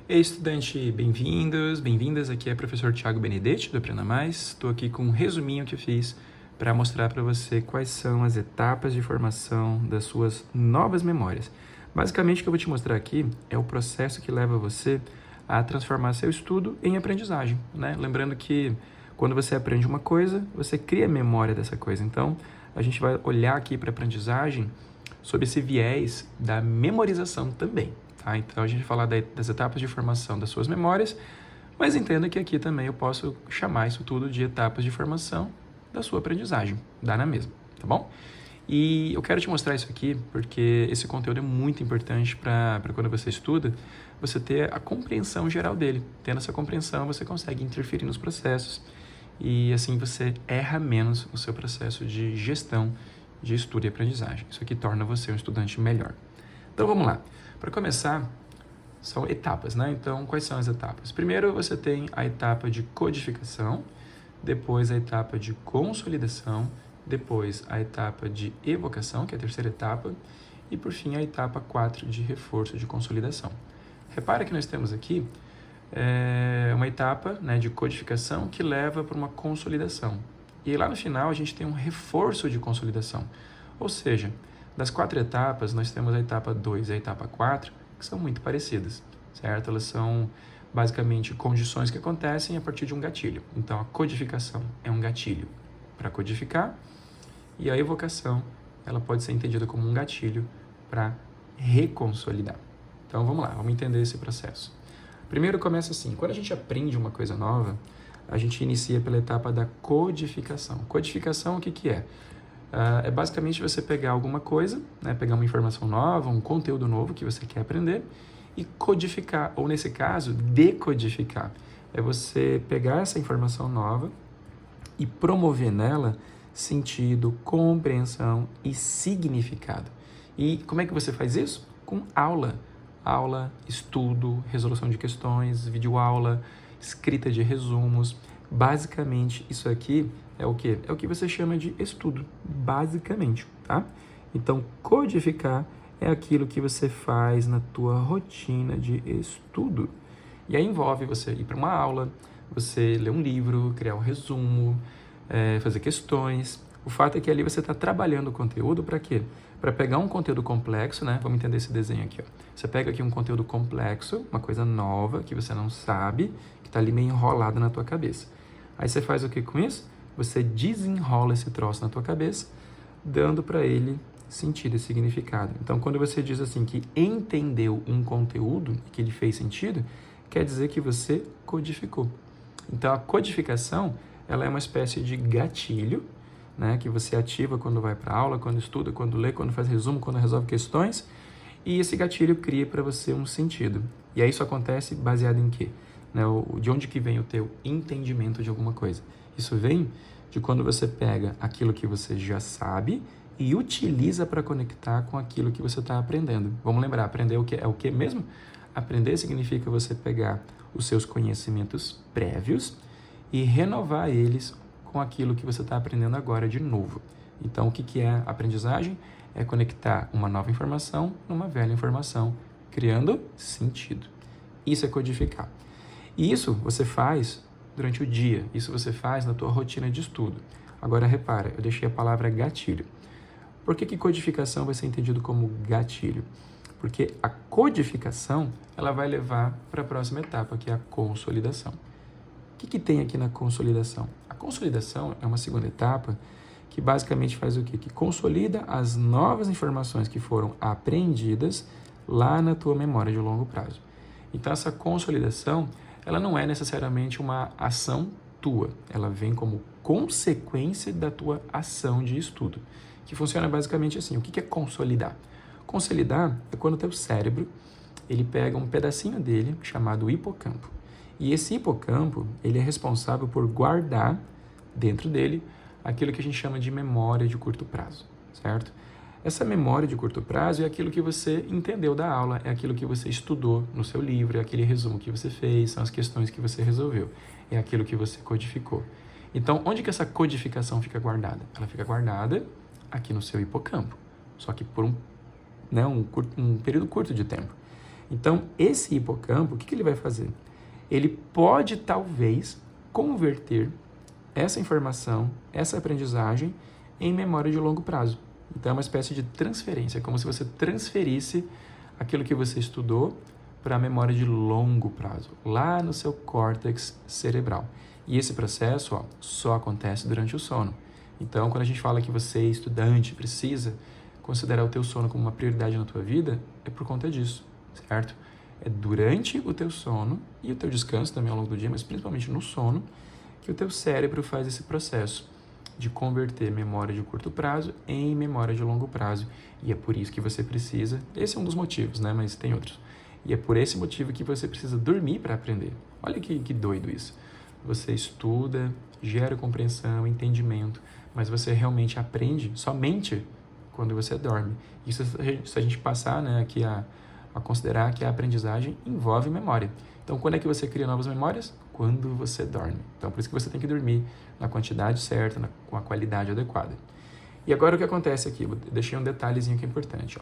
Ei, estudante, bem-vindos, bem-vindas. Aqui é o professor Thiago Benedetti, do Aprenda Mais. Estou aqui com um resuminho que eu fiz para mostrar para você quais são as etapas de formação das suas novas memórias. Basicamente, o que eu vou te mostrar aqui é o processo que leva você a transformar seu estudo em aprendizagem, né? Lembrando que quando você aprende uma coisa, você cria memória dessa coisa. Então, a gente vai olhar aqui para a aprendizagem sob esse viés da memorização também. Tá? Então, a gente vai falar das etapas de formação das suas memórias, mas entenda que aqui também eu posso chamar isso tudo de etapas de formação da sua aprendizagem. Dá na mesma, tá bom? E eu quero te mostrar isso aqui porque esse conteúdo é muito importante para quando você estuda, você ter a compreensão geral dele. Tendo essa compreensão, você consegue interferir nos processos e assim você erra menos no seu processo de gestão de estudo e aprendizagem. Isso aqui torna você um estudante melhor. Então, vamos lá. Para começar, são etapas, né? Então, quais são as etapas? Primeiro, você tem a etapa de codificação, depois a etapa de consolidação, depois a etapa de evocação, que é a terceira etapa, e por fim a etapa 4 de reforço de consolidação. Repara que nós temos aqui uma etapa, né, de codificação que leva para uma consolidação. E lá no final a gente tem um reforço de consolidação. Ou seja, das 4 etapas, nós temos a etapa 2 e a etapa 4, que são muito parecidas, certo? Elas são basicamente condições que acontecem a partir de um gatilho. Então, a codificação é um gatilho para codificar e a evocação, ela pode ser entendida como um gatilho para reconsolidar. Então, vamos lá, vamos entender esse processo. Primeiro começa assim, quando a gente aprende uma coisa nova, a gente inicia pela etapa da codificação. Codificação, o que é? É basicamente você pegar alguma coisa, né, pegar uma informação nova, um conteúdo novo que você quer aprender e codificar, ou nesse caso, decodificar. É você pegar essa informação nova e promover nela sentido, compreensão e significado. E como é que você faz isso? Com aula. Aula, estudo, resolução de questões, videoaula, escrita de resumos. Basicamente, isso aqui é o quê? É o que você chama de estudo, basicamente, tá? Então, codificar é aquilo que você faz na tua rotina de estudo. E aí envolve você ir para uma aula, você ler um livro, criar um resumo, fazer questões. O fato é que ali você está trabalhando o conteúdo para quê? Para pegar um conteúdo complexo, né? Vamos entender esse desenho aqui, ó. Você pega aqui um conteúdo complexo, uma coisa nova que você não sabe, que está ali meio enrolado na tua cabeça. Aí você faz o que com isso? Você desenrola esse troço na tua cabeça, dando para ele sentido e significado. Então, quando você diz assim que entendeu um conteúdo e que ele fez sentido, quer dizer que você codificou. Então, a codificação, ela é uma espécie de gatilho, né, que você ativa quando vai para aula, quando estuda, quando lê, quando faz resumo, quando resolve questões, e esse gatilho cria para você um sentido. E aí isso acontece baseado em quê? Né, de onde que vem o teu entendimento de alguma coisa? Isso vem de quando você pega aquilo que você já sabe e utiliza para conectar com aquilo que você está aprendendo. Vamos lembrar, aprender é o que mesmo? Aprender significa você pegar os seus conhecimentos prévios e renovar eles com aquilo que você está aprendendo agora de novo. Então, o que é aprendizagem? É conectar uma nova informação numa velha informação, criando sentido. Isso é codificar. E isso você faz durante o dia, isso você faz na tua rotina de estudo. Agora, repara, eu deixei a palavra gatilho. Por que codificação vai ser entendido como gatilho? Porque a codificação, ela vai levar para a próxima etapa, que é a consolidação. O que tem aqui na consolidação? A consolidação é uma segunda etapa que basicamente faz o quê? Que consolida as novas informações que foram aprendidas lá na tua memória de longo prazo. Então, essa consolidação, ela não é necessariamente uma ação tua, ela vem como consequência da tua ação de estudo, que funciona basicamente assim. O que é consolidar? Consolidar é quando o teu cérebro, ele pega um pedacinho dele, chamado hipocampo, e esse hipocampo, ele é responsável por guardar dentro dele aquilo que a gente chama de memória de curto prazo, certo? Essa memória de curto prazo é aquilo que você entendeu da aula, é aquilo que você estudou no seu livro, é aquele resumo que você fez, são as questões que você resolveu, é aquilo que você codificou. Então, onde que essa codificação fica guardada? Ela fica guardada aqui no seu hipocampo, só que por um período curto de tempo. Então, esse hipocampo, o que ele vai fazer? Ele pode, talvez, converter essa informação, essa aprendizagem, em memória de longo prazo. Então, é uma espécie de transferência, é como se você transferisse aquilo que você estudou para a memória de longo prazo, lá no seu córtex cerebral. E esse processo só acontece durante o sono. Então, quando a gente fala que você, estudante, precisa considerar o teu sono como uma prioridade na tua vida, é por conta disso, certo? É durante o teu sono e o teu descanso também ao longo do dia, mas principalmente no sono, que o teu cérebro faz esse processo de converter memória de curto prazo em memória de longo prazo. E é por isso que você precisa, esse é um dos motivos, né? Mas tem outros. E é por esse motivo que você precisa dormir para aprender. Olha que doido isso. Você estuda, gera compreensão, entendimento, mas você realmente aprende somente quando você dorme. Isso se a gente passar, né, aqui a considerar que a aprendizagem envolve memória. Então, quando é que você cria novas memórias? Quando você dorme. Então, por isso que você tem que dormir na quantidade certa, com a qualidade adequada. E agora o que acontece aqui? Eu deixei um detalhezinho que é importante.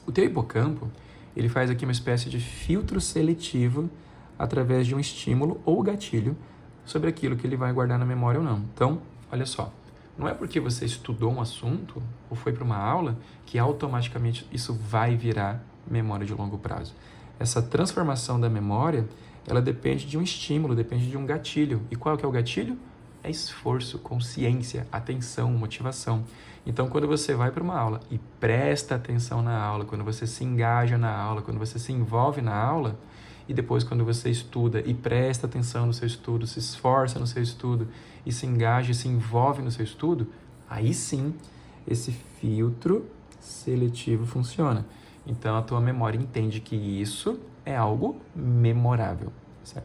O teu hipocampo, ele faz aqui uma espécie de filtro seletivo através de um estímulo ou gatilho sobre aquilo que ele vai guardar na memória ou não. Então, olha só, não é porque você estudou um assunto ou foi para uma aula que automaticamente isso vai virar memória de longo prazo. Essa transformação da memória, ela depende de um estímulo, depende de um gatilho. E qual que é o gatilho? É esforço, consciência, atenção, motivação. Então, quando você vai para uma aula e presta atenção na aula, quando você se engaja na aula, quando você se envolve na aula, e depois quando você estuda e presta atenção no seu estudo, se esforça no seu estudo e se engaja e se envolve no seu estudo, aí sim, esse filtro seletivo funciona. Então, a tua memória entende que isso é algo memorável,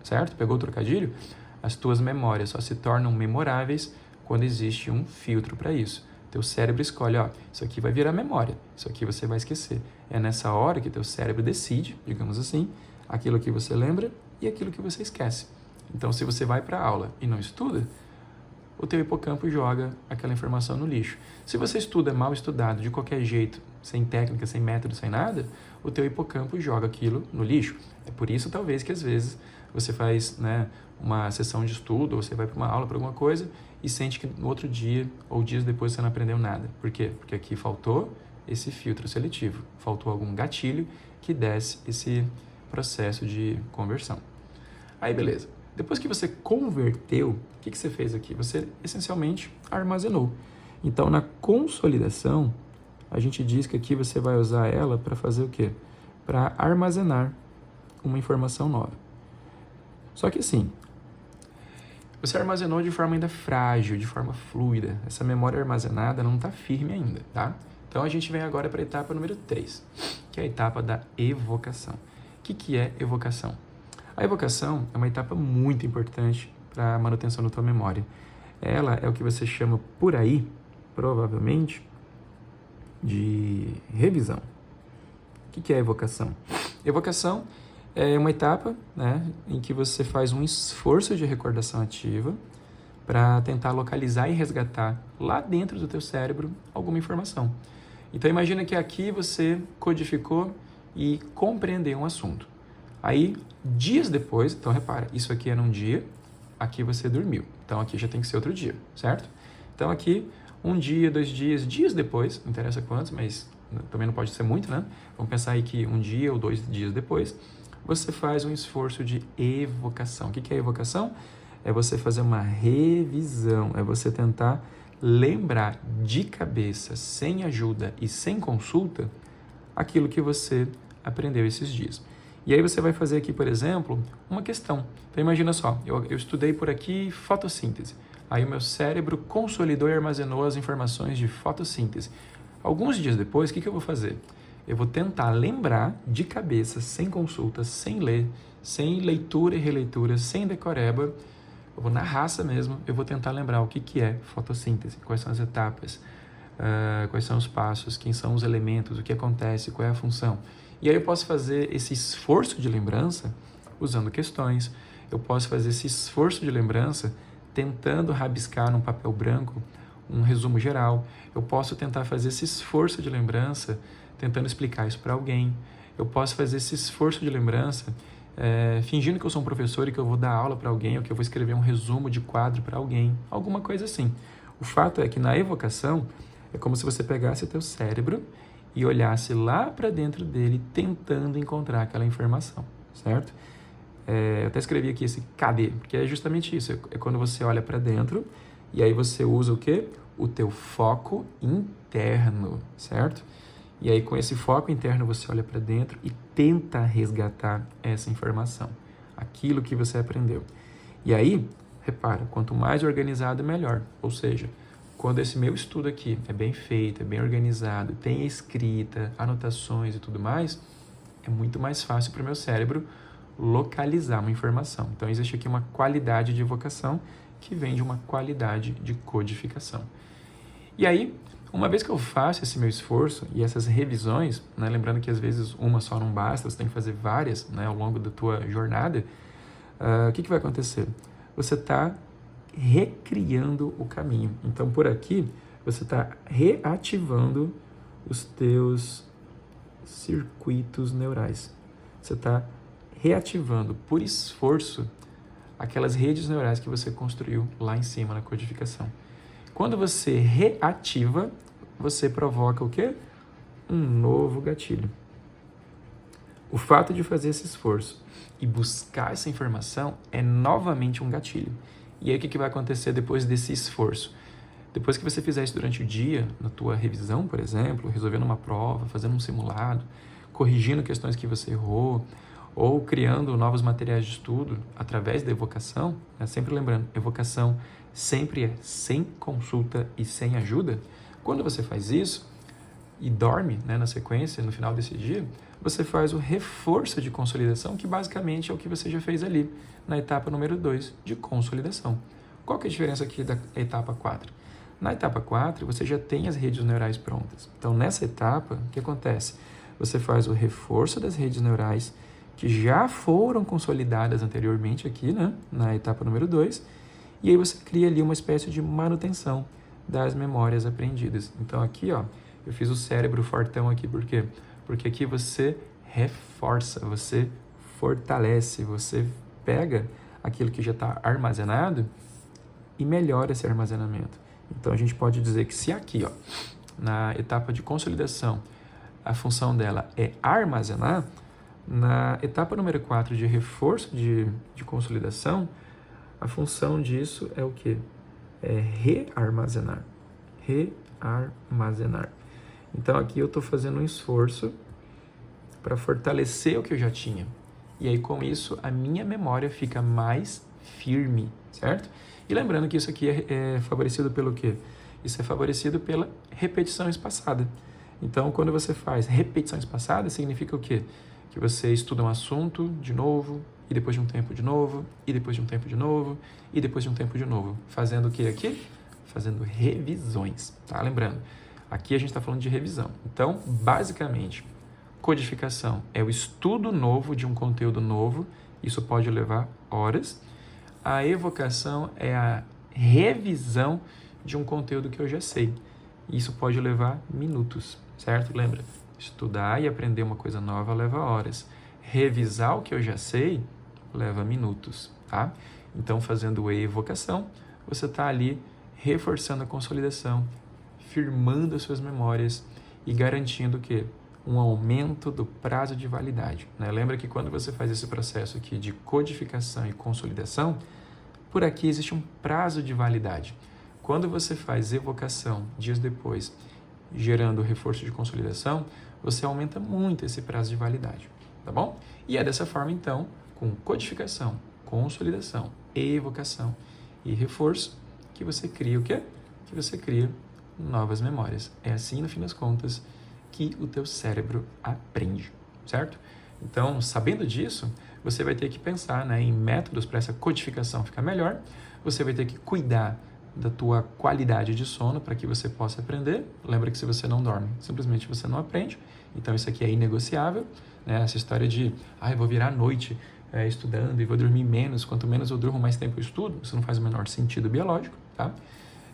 certo? Pegou o trocadilho? As tuas memórias só se tornam memoráveis quando existe um filtro para isso. Teu cérebro escolhe, isso aqui vai virar memória, isso aqui você vai esquecer. É nessa hora que teu cérebro decide, digamos assim, aquilo que você lembra e aquilo que você esquece. Então, se você vai para a aula e não estuda, o teu hipocampo joga aquela informação no lixo. Se você estuda mal estudado, de qualquer jeito, sem técnica, sem método, sem nada, o teu hipocampo joga aquilo no lixo. É por isso, talvez, que às vezes você faz, né, uma sessão de estudo, ou você vai para uma aula, para alguma coisa, e sente que no outro dia ou dias depois você não aprendeu nada. Por quê? Porque aqui faltou esse filtro seletivo, faltou algum gatilho que desse esse processo de conversão. Aí, beleza. Depois que você converteu, o que você fez aqui? Você, essencialmente, armazenou. Então, na consolidação, a gente diz que aqui você vai usar ela para fazer o quê? Para armazenar uma informação nova. Só que assim, você armazenou de forma ainda frágil, de forma fluida. Essa memória armazenada não está firme ainda, tá? Então, a gente vem agora para a etapa número 3, que é a etapa da evocação. O que é evocação? A evocação é uma etapa muito importante para a manutenção da tua memória. Ela é o que você chama por aí, provavelmente, de revisão. O que é evocação? Evocação é uma etapa, né, em que você faz um esforço de recordação ativa para tentar localizar e resgatar lá dentro do teu cérebro alguma informação. Então, imagina que aqui você codificou e compreendeu um assunto. Aí, dias depois, então repara, isso aqui era um dia, aqui você dormiu. Então, aqui já tem que ser outro dia, certo? Então, aqui, um dia, 2 dias, dias depois, não interessa quantos, mas também não pode ser muito, né? Vamos pensar aí que um dia ou 2 dias depois, você faz um esforço de evocação. O que é evocação? É você fazer uma revisão, é você tentar lembrar de cabeça, sem ajuda e sem consulta, aquilo que você aprendeu esses dias. E aí você vai fazer aqui, por exemplo, uma questão. Então imagina só, eu estudei por aqui fotossíntese. Aí o meu cérebro consolidou e armazenou as informações de fotossíntese. Alguns dias depois, o que eu vou fazer? Eu vou tentar lembrar de cabeça, sem consulta, sem ler, sem leitura e releitura, sem decoreba. Eu vou na raça mesmo, eu vou tentar lembrar o que é fotossíntese, quais são as etapas, quais são os passos, quem são os elementos, o que acontece, qual é a função. E aí eu posso fazer esse esforço de lembrança usando questões, eu posso fazer esse esforço de lembrança tentando rabiscar num papel branco um resumo geral, eu posso tentar fazer esse esforço de lembrança tentando explicar isso para alguém, eu posso fazer esse esforço de lembrança, fingindo que eu sou um professor e que eu vou dar aula para alguém, ou que eu vou escrever um resumo de quadro para alguém, alguma coisa assim. O fato é que na evocação, é como se você pegasse o teu cérebro e olhasse lá para dentro dele, tentando encontrar aquela informação, certo? Eu até escrevi aqui esse cadê, porque é justamente isso, é quando você olha para dentro e aí você usa o quê? O teu foco interno, certo? E aí com esse foco interno você olha para dentro e tenta resgatar essa informação, aquilo que você aprendeu. E aí, repara, quanto mais organizado, melhor. Ou seja, quando esse meu estudo aqui é bem feito, é bem organizado, tem escrita, anotações e tudo mais, é muito mais fácil para o meu cérebro localizar uma informação. Então, existe aqui uma qualidade de evocação que vem de uma qualidade de codificação. E aí, uma vez que eu faço esse meu esforço e essas revisões, né, lembrando que às vezes uma só não basta, você tem que fazer várias, né, ao longo da tua jornada, o que vai acontecer? Você está recriando o caminho. Então, por aqui, você está reativando os teus circuitos neurais. Você está reativando, por esforço, aquelas redes neurais que você construiu lá em cima na codificação. Quando você reativa, você provoca o quê? Um novo gatilho. O fato de fazer esse esforço e buscar essa informação é novamente um gatilho. E aí o que vai acontecer depois desse esforço? Depois que você fizer isso durante o dia, na tua revisão, por exemplo, resolvendo uma prova, fazendo um simulado, corrigindo questões que você errou, ou criando novos materiais de estudo através da evocação, né? Sempre lembrando, evocação sempre é sem consulta e sem ajuda. Quando você faz isso e dorme, né, na sequência, no final desse dia, você faz o reforço de consolidação, que basicamente é o que você já fez ali na etapa número 2 de consolidação. Qual que é a diferença aqui da etapa 4? Na etapa 4, você já tem as redes neurais prontas. Então, nessa etapa, o que acontece? Você faz o reforço das redes neurais que já foram consolidadas anteriormente aqui, né, na etapa número 2, e aí você cria ali uma espécie de manutenção das memórias aprendidas. Então aqui, ó, eu fiz o cérebro fortão aqui, por quê? Porque aqui você reforça, você fortalece, você pega aquilo que já está armazenado e melhora esse armazenamento. Então a gente pode dizer que se aqui, ó, na etapa de consolidação, a função dela é armazenar, na etapa número 4 de reforço de consolidação, a função disso é o quê? É rearmazenar. Rearmazenar. Então, aqui eu estou fazendo um esforço para fortalecer o que eu já tinha. E aí, com isso, a minha memória fica mais firme, certo? E lembrando que isso aqui é favorecido pelo quê? Isso é favorecido pela repetição espaçada. Então, quando você faz repetição espaçada, significa o quê? Que você estuda um assunto de novo, e depois de um tempo de novo, e depois de um tempo de novo, e depois de um tempo de novo. Fazendo o que aqui? Fazendo revisões, tá? Lembrando, aqui a gente está falando de revisão. Então, basicamente, codificação é o estudo novo de um conteúdo novo, isso pode levar horas. A evocação é a revisão de um conteúdo que eu já sei, isso pode levar minutos, certo? Lembra? Estudar e aprender uma coisa nova leva horas. Revisar o que eu já sei leva minutos, tá? Então, fazendo evocação, você está ali reforçando a consolidação, firmando as suas memórias e garantindo o quê? Um aumento do prazo de validade, né? Lembra que quando você faz esse processo aqui de codificação e consolidação, por aqui existe um prazo de validade. Quando você faz evocação dias depois, gerando reforço de consolidação, você aumenta muito esse prazo de validade, tá bom? E é dessa forma, então, com codificação, consolidação, evocação e reforço, que você cria o quê? Que você cria novas memórias. É assim, no fim das contas, que o teu cérebro aprende, certo? Então, sabendo disso, você vai ter que pensar, né, em métodos para essa codificação ficar melhor, você vai ter que cuidar da tua qualidade de sono para que você possa aprender. Lembra que se você não dorme, simplesmente você não aprende. Então, isso aqui é inegociável, né? Essa história de, eu vou virar a noite estudando e vou dormir menos, quanto menos eu durmo, mais tempo eu estudo, isso não faz o menor sentido biológico, tá?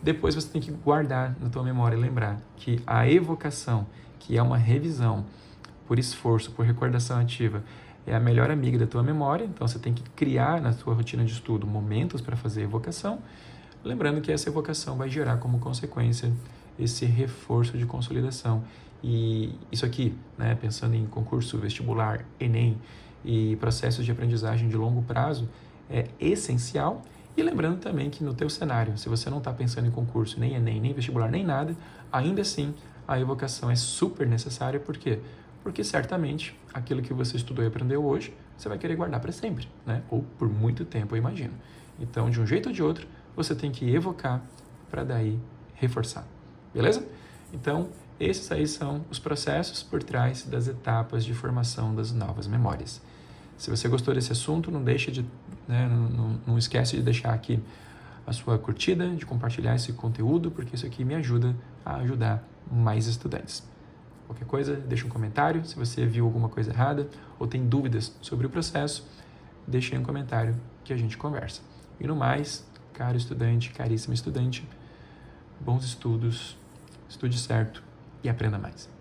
Depois você tem que guardar na tua memória e lembrar que a evocação, que é uma revisão por esforço, por recordação ativa, é a melhor amiga da tua memória, então você tem que criar na tua rotina de estudo momentos para fazer evocação, lembrando que essa evocação vai gerar como consequência esse reforço de consolidação. E isso aqui, né, pensando em concurso vestibular, Enem e processos de aprendizagem de longo prazo, é essencial. E lembrando também que no teu cenário, se você não está pensando em concurso, nem Enem, nem vestibular, nem nada, ainda assim a evocação é super necessária. Por quê? Porque certamente aquilo que você estudou e aprendeu hoje, você vai querer guardar para sempre, né? Ou por muito tempo, eu imagino. Então, de um jeito ou de outro, você tem que evocar para daí reforçar. Beleza? Então, esses aí são os processos por trás das etapas de formação das novas memórias. Se você gostou desse assunto, não deixe de, né, não esquece de deixar aqui a sua curtida, de compartilhar esse conteúdo, porque isso aqui me ajuda a ajudar mais estudantes. Qualquer coisa, deixa um comentário. Se você viu alguma coisa errada ou tem dúvidas sobre o processo, deixa aí um comentário que a gente conversa. E no mais, caro estudante, caríssimo estudante, bons estudos, estude certo e aprenda mais.